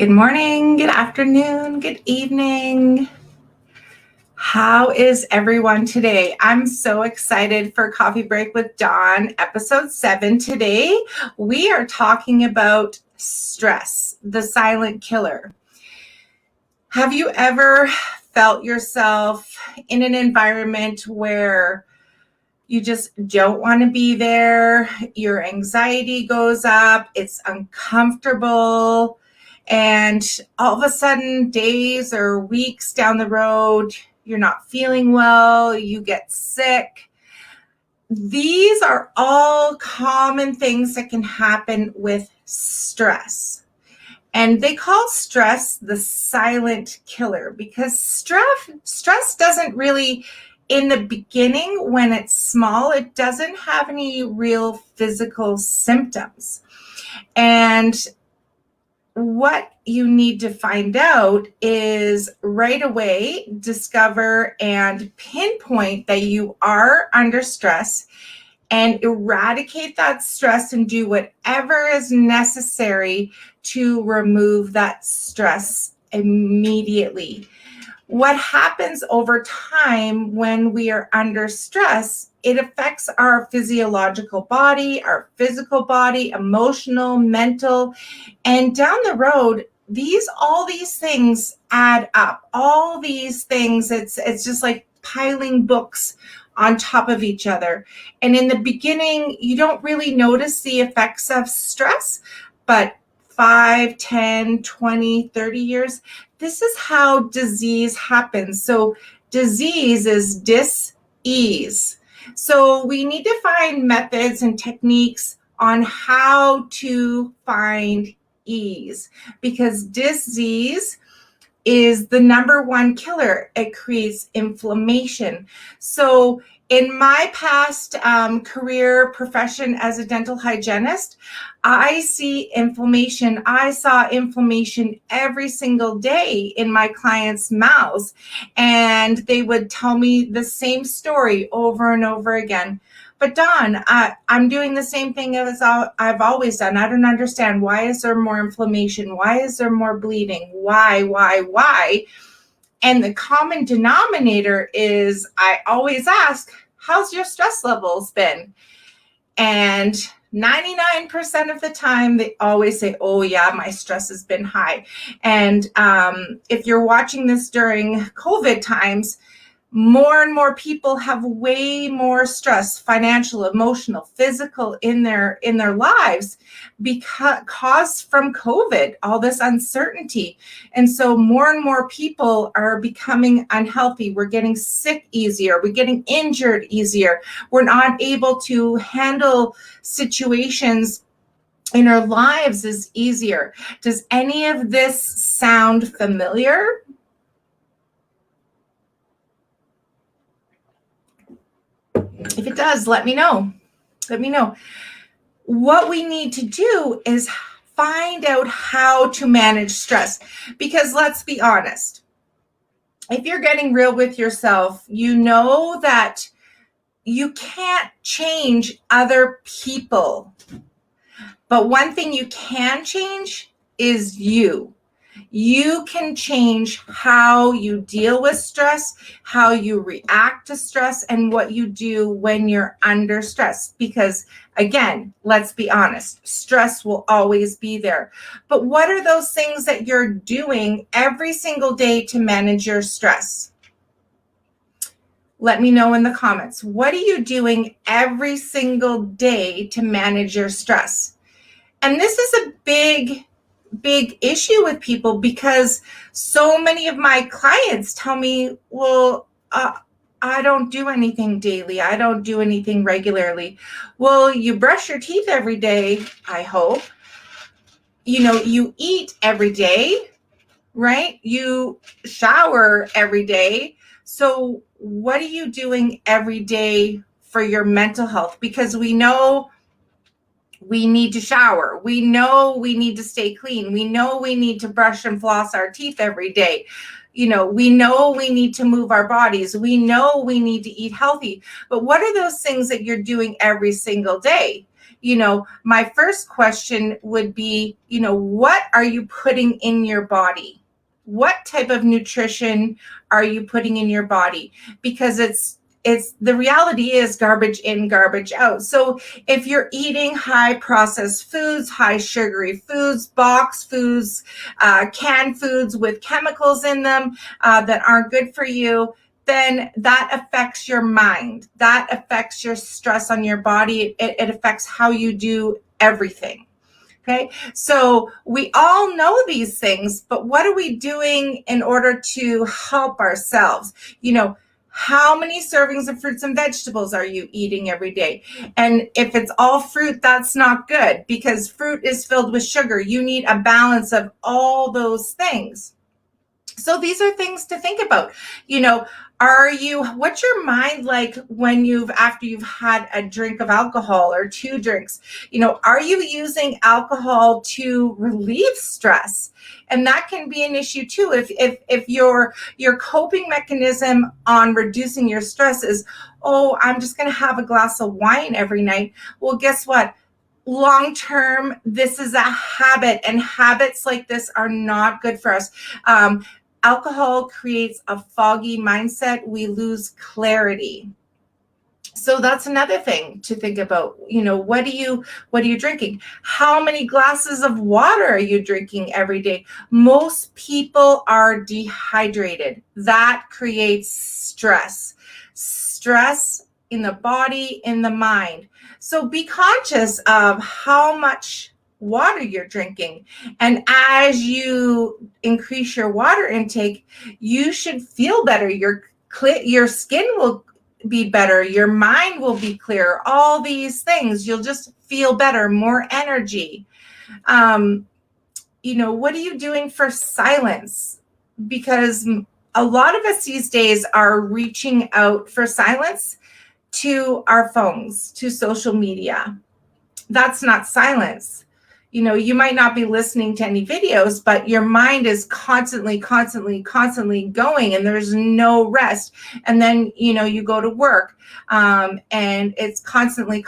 Good morning, good afternoon, good evening. How is everyone today? I'm so excited for Coffee Break with Dawn, episode 7 today. We are talking about stress, the silent killer. Have you ever felt yourself in an environment where you just don't want to be there? Your anxiety goes up, it's uncomfortable. And all of a sudden, days or weeks down the road, you're not feeling well, you get sick. These are all common things that can happen with stress. And they call stress the silent killer because stress doesn't really, in the beginning, when it's small, it doesn't have any real physical symptoms. And what you need to find out is right away discover and pinpoint that you are under stress and eradicate that stress and do whatever is necessary to remove that stress immediately. What happens over time when we are under stress, it affects our physiological body, our physical body, emotional, mental, and down the road, all these things add up. All these things, it's just like piling books on top of each other. And in the beginning, you don't really notice the effects of stress, but 5, 10, 20, 30 years, this is how disease happens. So disease is dis-ease. So we need to find methods and techniques on how to find ease, because disease is the number one killer. It creates inflammation. So in my past career profession as a dental hygienist, I see inflammation. I saw inflammation every single day in my clients' mouths, and they would tell me the same story over and over again. But Dawn, I'm doing the same thing as I've always done. I don't understand. Why is there more inflammation? Why is there more bleeding? Why? And the common denominator is I always ask, how's your stress levels been? And 99% of the time, they always say, oh yeah, my stress has been high. And if you're watching this during COVID times, more and more people have way more stress, financial, emotional, physical in their lives because caused from COVID, all this uncertainty. And so more and more people are becoming unhealthy. We're getting sick easier. We're getting injured easier. We're not able to handle situations in our lives as easier. Does any of this sound familiar? If it does, let me know. What we need to do is find out how to manage stress, because let's be honest, if you're getting real with yourself, you know that you can't change other people. But one thing you can change is you. You can change how you deal with stress, how you react to stress, and what you do when you're under stress. Because again, let's be honest, stress will always be there. But what are those things that you're doing every single day to manage your stress? Let me know in the comments. What are you doing every single day to manage your stress? And this is a big issue with people, because so many of my clients tell me, well, I don't do anything daily. I don't do anything regularly. Well, you brush your teeth every day, I hope. You eat every day, right? You shower every day. So what are you doing every day for your mental health? Because we know we need to shower. We know we need to stay clean. We know we need to brush and floss our teeth every day. We know we need to move our bodies. We know we need to eat healthy. But what are those things that you're doing every single day? my first question would be, what are you putting in your body? What type of nutrition are you putting in your body? Because it's the reality is garbage in, garbage out. So if you're eating high processed foods, high sugary foods, boxed foods, canned foods with chemicals in them that aren't good for you, then that affects your mind. That affects your stress on your body. It affects how you do everything. Okay, so we all know these things, but what are we doing in order to help ourselves? How many servings of fruits and vegetables are you eating every day? And if it's all fruit, that's not good, because fruit is filled with sugar. You need a balance of all those things. So these are things to think about. What's your mind like when after you've had a drink of alcohol or 2 drinks? Are you using alcohol to relieve stress? And that can be an issue too. If your coping mechanism on reducing your stress is, oh, I'm just going to have a glass of wine every night. Well, guess what? Long term, this is a habit, and habits like this are not good for us. Alcohol creates a foggy mindset. We lose clarity. So that's another thing to think about. What are you drinking? How many glasses of water are you drinking every day? Most people are dehydrated. That creates stress in the body, in the mind. So be conscious of how much water you're drinking. And as you increase your water intake, you should feel better. Your skin will be better. Your mind will be clearer. All these things, you'll just feel better, more energy. What are you doing for silence? Because a lot of us these days are reaching out for silence to our phones, to social media. That's not silence. You might not be listening to any videos, but your mind is constantly going, and there's no rest. And then, you go to work, and it's constantly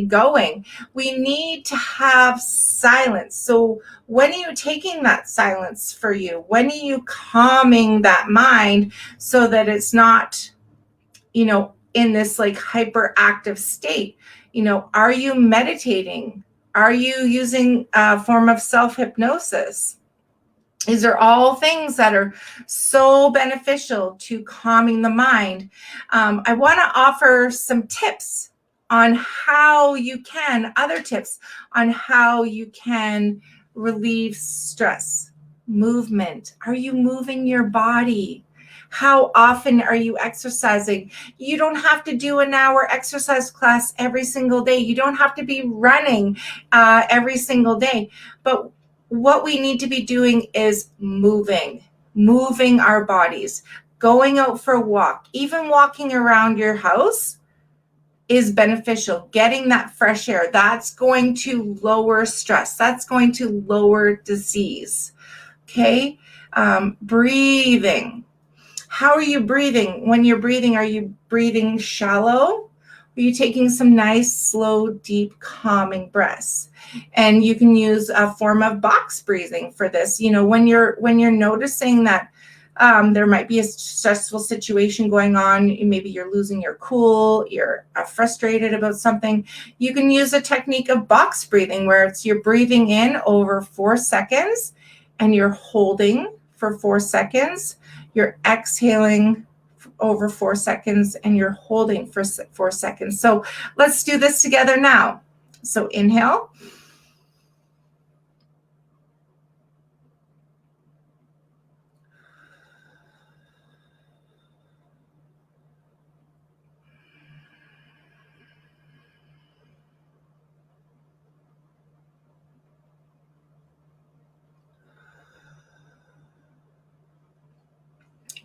going. We need to have silence. So when are you taking that silence for you? When are you calming that mind so that it's not, in this like hyperactive state? Are you meditating? Are you using a form of self-hypnosis? These are all things that are so beneficial to calming the mind. I want to offer some tips on other tips on how you can relieve stress. Movement. Are you moving your body? How often are you exercising? You don't have to do an hour exercise class every single day. You don't have to be running every single day. But what we need to be doing is moving our bodies, going out for a walk. Even walking around your house is beneficial. Getting that fresh air, that's going to lower stress. That's going to lower disease. Okay? Breathing. How are you breathing? When you're breathing, are you breathing shallow? Are you taking some nice, slow, deep, calming breaths? And you can use a form of box breathing for this. When you're noticing that there might be a stressful situation going on, maybe you're losing your cool, you're frustrated about something, you can use a technique of box breathing where you're breathing in over 4 seconds and you're holding for 4 seconds. You're exhaling over 4 seconds and you're holding for 4 seconds. So let's do this together now. So inhale.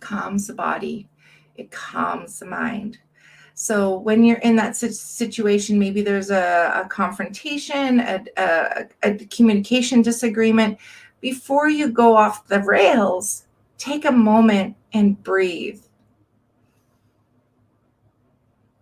Calms the body. It calms the mind. So when you're in that situation, maybe there's a confrontation, a communication disagreement, before you go off the rails, take a moment and breathe.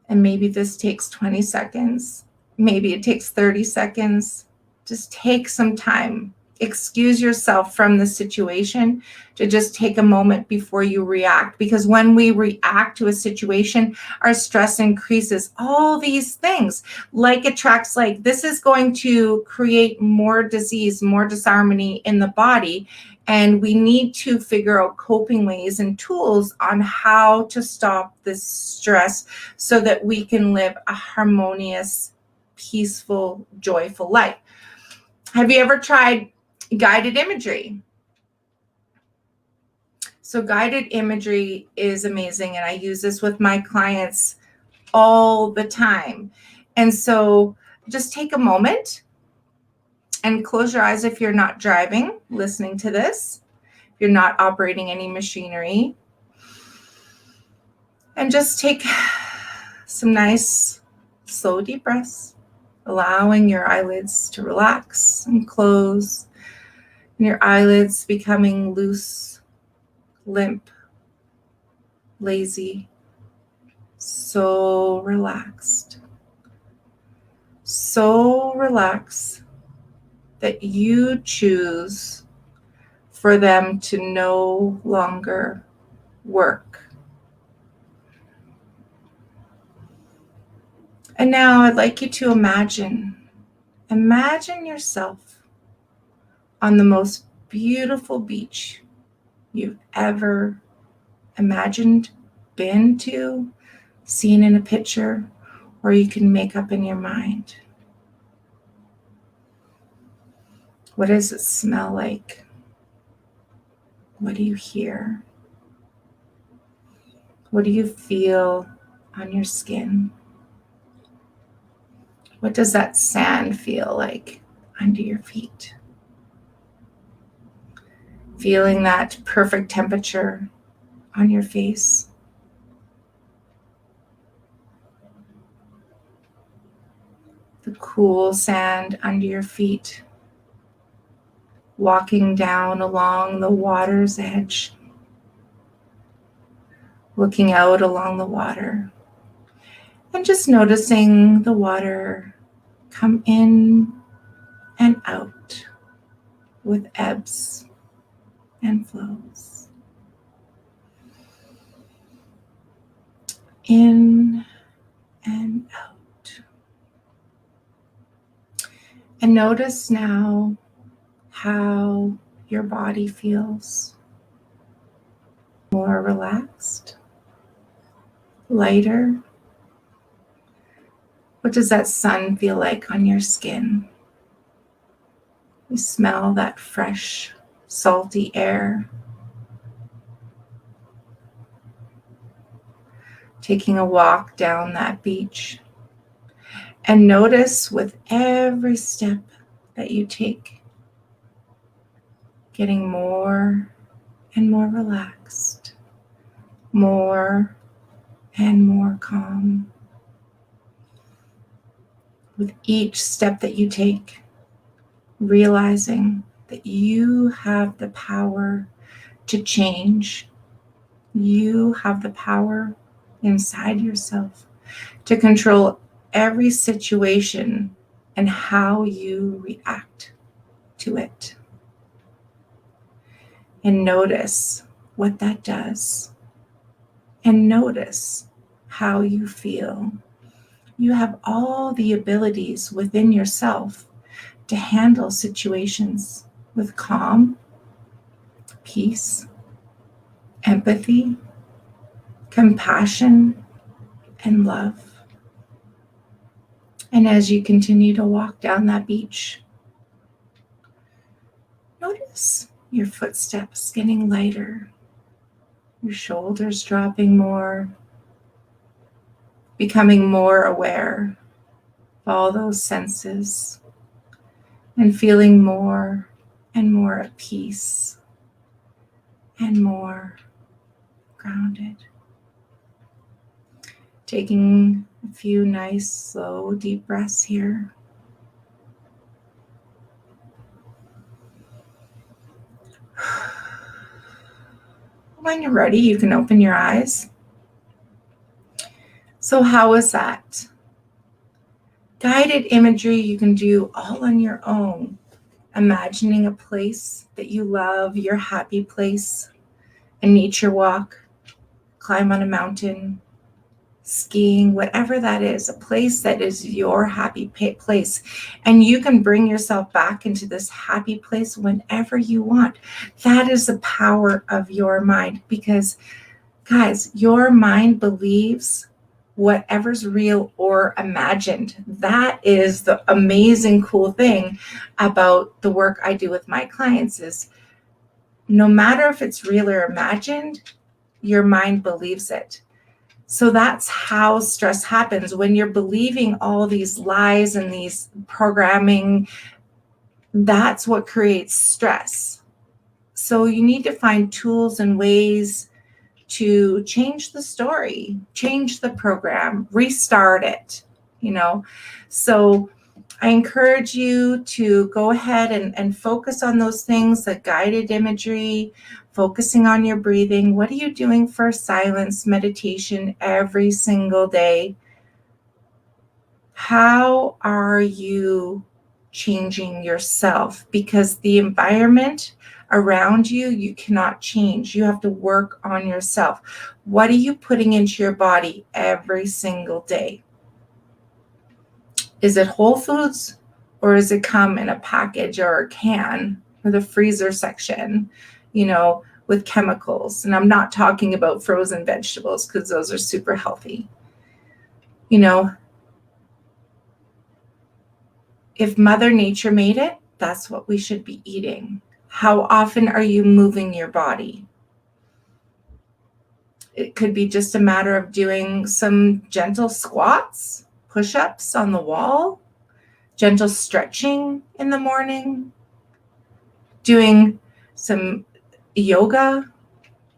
And maybe this takes 20 seconds, maybe it takes 30 seconds. Just take some time. Excuse yourself from the situation to just take a moment before you react. Because when we react to a situation, our stress increases. All these things, like attracts like, this is going to create more disease, more disharmony in the body. And we need to figure out coping ways and tools on how to stop this stress so that we can live a harmonious, peaceful, joyful life. Have you ever tried guided imagery? So guided imagery is amazing, and I use this with my clients all the time. And so just take a moment and close your eyes if you're not driving, listening to this, if you're not operating any machinery, and just take some nice, slow, deep breaths, allowing your eyelids to relax and close, and your eyelids becoming loose, limp, lazy, so relaxed. So relaxed that you choose for them to no longer work. And now I'd like you to imagine yourself on the most beautiful beach you've ever imagined, been to, seen in a picture, or you can make up in your mind. What does it smell like? What do you hear? What do you feel on your skin? What does that sand feel like under your feet? Feeling that perfect temperature on your face. The cool sand under your feet. Walking down along the water's edge. Looking out along the water. And just noticing the water come in and out with ebbs and flows. In and out. And notice now how your body feels. More relaxed, lighter. What does that sun feel like on your skin? You smell that fresh, salty air. Taking a walk down that beach. And notice with every step that you take, getting more and more relaxed, more and more calm. With each step that you take, realizing that you have the power to change. You have the power inside yourself to control every situation and how you react to it. And notice what that does. And notice how you feel. You have all the abilities within yourself to handle situations with calm, peace, empathy, compassion, and love. And as you continue to walk down that beach, notice your footsteps getting lighter, your shoulders dropping more, becoming more aware of all those senses, and feeling more and more at peace and more grounded. Taking a few nice, slow, deep breaths here. When you're ready, you can open your eyes. So how was that? Guided imagery you can do all on your own. Imagining a place that you love, your happy place, a nature walk, climb on a mountain, skiing, whatever that is, a place that is your happy place. And you can bring yourself back into this happy place whenever you want. That is the power of your mind, because, guys, your mind believes whatever's real or imagined. That is the amazing, cool thing about the work I do with my clients is no matter if it's real or imagined, your mind believes it. So that's how stress happens. When you're believing all these lies and these programming, that's what creates stress. So you need to find tools and ways to change the story, change the program, restart it, So I encourage you to go ahead and focus on those things, the guided imagery, focusing on your breathing. What are you doing for silence meditation every single day? How are you changing yourself? Because the environment around you, you cannot change. You have to work on yourself. What are you putting into your body every single day? Is it whole foods, or does it come in a package or a can or the freezer section, with chemicals? And I'm not talking about frozen vegetables because those are super healthy. If Mother Nature made it, that's what we should be eating. How often are you moving your body? It could be just a matter of doing some gentle squats, push-ups on the wall, gentle stretching in the morning, doing some yoga.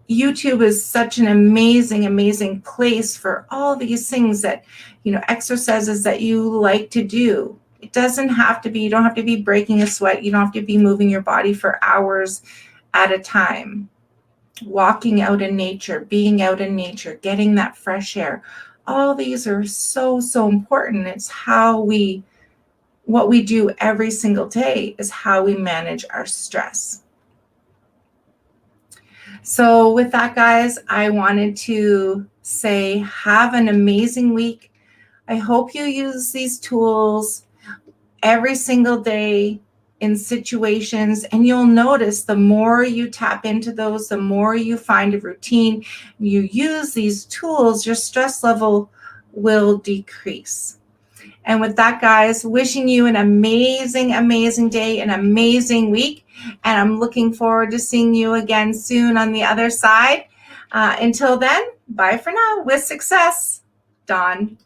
YouTube is such an amazing, amazing place for all these things that, exercises that you like to do. It doesn't have to be, you don't have to be breaking a sweat. You don't have to be moving your body for hours at a time. Walking out in nature, being out in nature, getting that fresh air. All these are so, so important. It's what we do every single day is how we manage our stress. So with that, guys, I wanted to say, have an amazing week. I hope you use these tools every single day in situations, and you'll notice the more you tap into those, the more you find a routine, you use these tools, your stress level will decrease. And with that, guys, wishing you an amazing, amazing day, an amazing week. And I'm looking forward to seeing you again soon on the other side. Until then, bye for now. With success, Dawn.